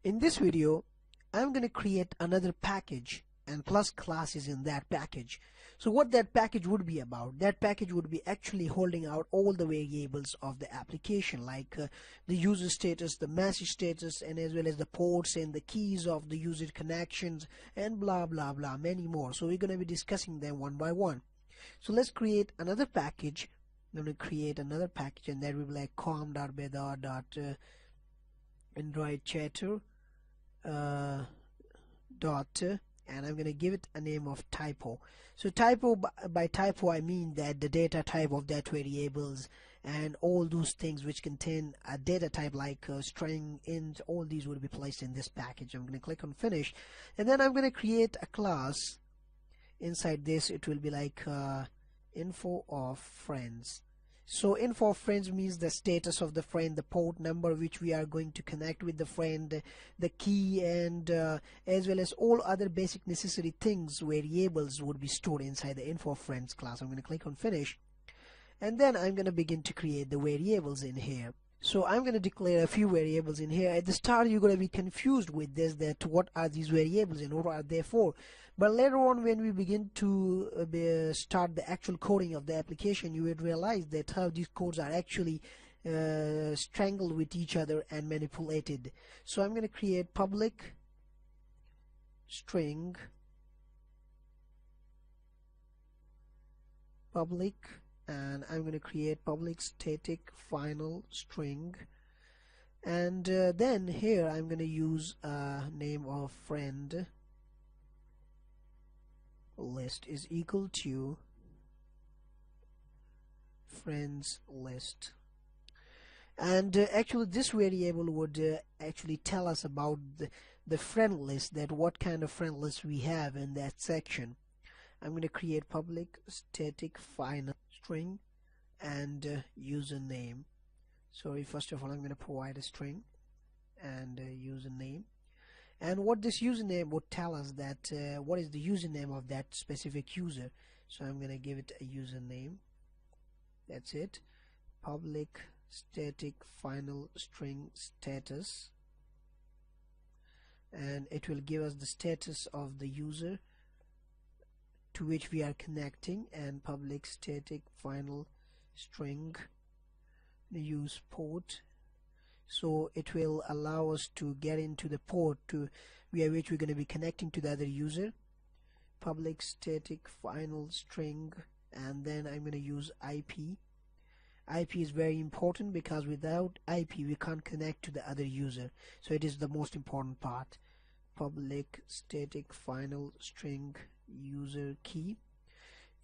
In this video, I'm going to create another package and plus classes in that package. So what that package would be about, that package would be actually holding out all the variables of the application, like the user status, the message status, and as well as the ports and the keys of the user connections, and blah blah blah, many more. So we're going to be discussing them one by one. So let's create another package. I'm going to create another package, and that will be like com.beda.android chatter and I'm going to give it a name of typo. So typo, by typo I mean that the data type of that variables and all those things which contain a data type like string, int, all these will be placed in this package. I'm going to click on finish, and then I'm going to create a class. Inside this it will be like info of friends. So info of friends means the status of the friend, the port number which we are going to connect with the friend, the key, and as well as all other basic necessary things, variables would be stored inside the info of friends class. I'm going to click on finish, and then I'm going to begin to create the variables in here. So I'm going to declare a few variables in here. At the start you're going to be confused with this, that what are these variables and what are they for. But later on, when we begin to start the actual coding of the application, you would realize that how these codes are actually strangled with each other and manipulated. So I'm going to create public string public, and I'm going to create public static final string, and then here I'm going to use a name of friend list is equal to friends list. And actually this variable would actually tell us about the friend list, that what kind of friend list we have in that section. I'm going to create public static final string and username. Sorry, first of all I'm going to provide a string and username, and what this username would tell us that what is the username of that specific user. So I'm going to give it a username. That's it. Public static final string status, and it will give us the status of the user to which we are connecting, and public static final string use port. So it will allow us to get into the port to via which we're going to be connecting to the other user. Public static final string, and then I'm going to use IP. IP is very important because without IP we can't connect to the other user, so it is the most important part. Public static final string user key.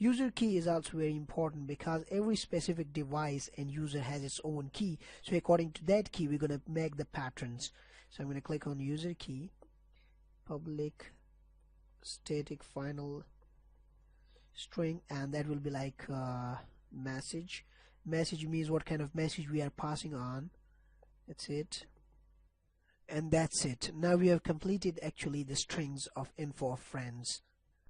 User key is also very important because every specific device and user has its own key, so according to that key we're going to make the patterns. So I'm going to click on user key, public static final string, and that will be like message. Message means what kind of message we are passing on. That's it, and that's it. Now we have completed actually the strings of info of friends.